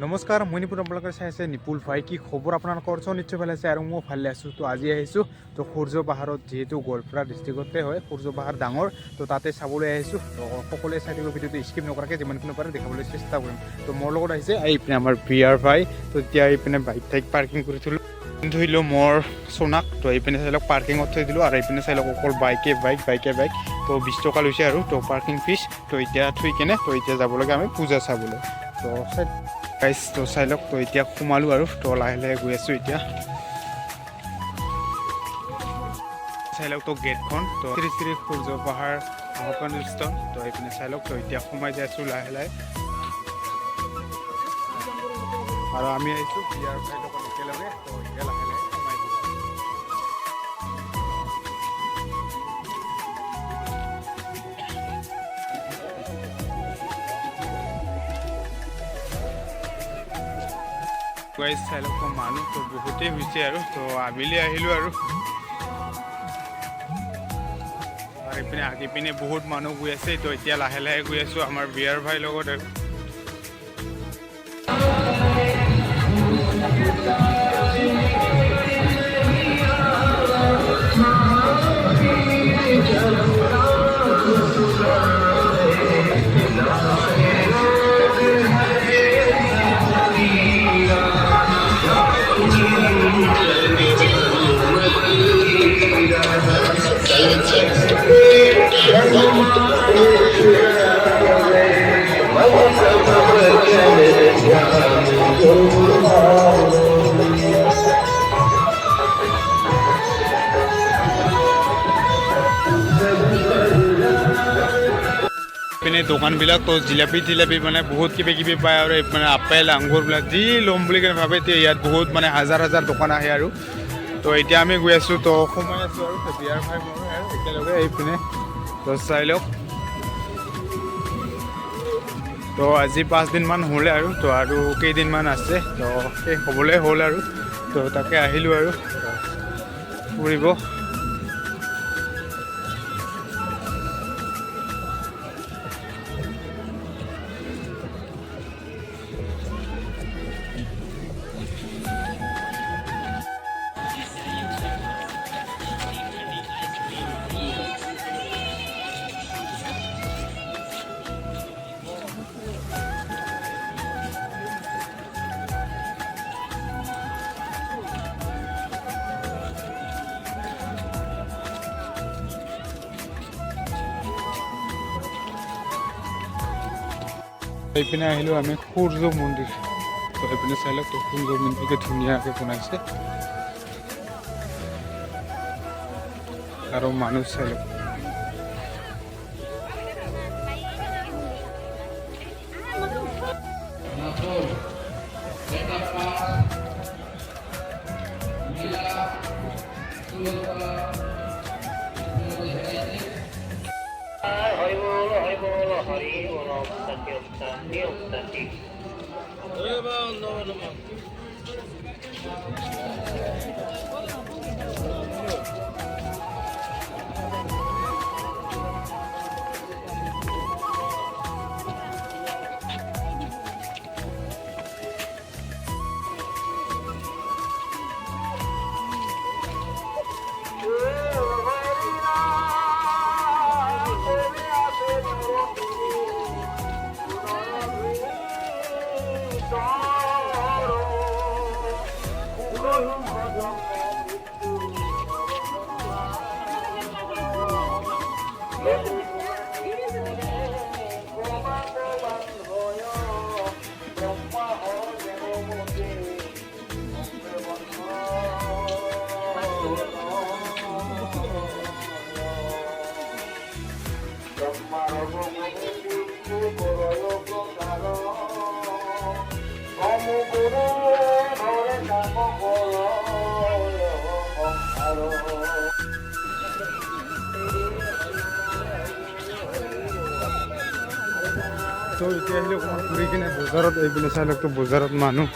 নমস্কাৰ মই নিপুণ আপোনালোকে চাই আছে নিপুল ভাই কি খবৰ আপোনালোকৰ নিশ্চয় ভালে আছে আৰু মই ভালে আছোঁ। তো আজি আহিছোঁ তো সূৰ্য পাহাৰত যিহেতু গোৱালপাৰা ডিষ্ট্ৰিক্টতে হয় সূৰ্য পাহাৰ ডাঙৰ তো তাতে চাবলৈ আহিছোঁ। তো সকলোৱে চাই থাকিব ভিডিঅ'টো স্কিপ নকৰাকৈ যিমানখিনি পাৰে দেখাবলৈ চেষ্টা কৰিম। তো মোৰ লগত আহিছে এইপিনে আমাৰ বিয়াৰ ভাই। তো এতিয়া এইপিনে বাইক ঠাইক পাৰ্কিং কৰি থৈলোঁ মোৰ সোনাক। তো এইপিনে চাই লওক পাৰ্কিঙত থৈ দিলোঁ আৰু এইপিনে চাই লওক অকল বাইকে বাইক তো 20 টকা লৈছে আৰু তো পাৰ্কিং ফিজ। তো এতিয়া থৈ কেনে তো এতিয়া যাব লাগে আমি পূজা চাবলৈ। তো গাইজ তো চাই লওক তো এতিয়া সোমালোঁ আৰু তো লাহে লাহে গৈ আছোঁ। এতিয়া চাই লওক তো গেটখন তো শ্ৰী শ্ৰী সূৰ্য পাহাৰ মহাপনুষ্ঠান। তো এইপিনে চাই লওক তো এতিয়া সোমাই যাই আছোঁ লাহে লাহে আৰু আমি আহিছোঁ বিয়াৰ ভাইৰ লগত একেলগে। তো এতিয়া লাহে লাহে সোমাই গৈ গাইজ চাই লওক তো মানুহ তো বহুতেই হৈছে আৰু তো আবেলি আহিলোঁ আৰু এইপিনে আহি পিনে বহুত মানুহ গৈ আছে। তো এতিয়া লাহে লাহে গৈ আছোঁ আমাৰ বিয়াৰ ভাইৰ লগত আৰু পিনে দোকানবিলাক তো জিলাপি মানে বহুত কিবা পায় আৰু মানে আপেল আঙুৰবিলাক যি ল'ম বুলি কেনে ভাবে এতিয়া ইয়াত বহুত মানে হাজাৰ দোকান আহে আৰু তো এতিয়া আমি গৈ আছোঁ তো সোমাই আছোঁ আৰু বিয়াৰ ভাই মই আৰু একেলগে এইপিনে তো চাই লওক। তো আজি 5 দিনমান হ'লে আৰু তো আৰু কেইদিনমান আছে তো শেষ হ'বলৈ হ'ল আৰু তো তাকে আহিলোঁ আৰু ফুৰিব। এইপিনে আহিলোঁ আমি সূৰ্য মন্দিৰ। তো এইপিনে চাই লওক তো সূৰ্য মন্দিৰকে ধুনীয়াকৈ বনাইছে আৰু মানুহ চাই লওক। তো এতিয়া আহিলে অকণমান ঘূৰি কিনে বজাৰত এইপিনে চাই লওক তো বজাৰত মানুহ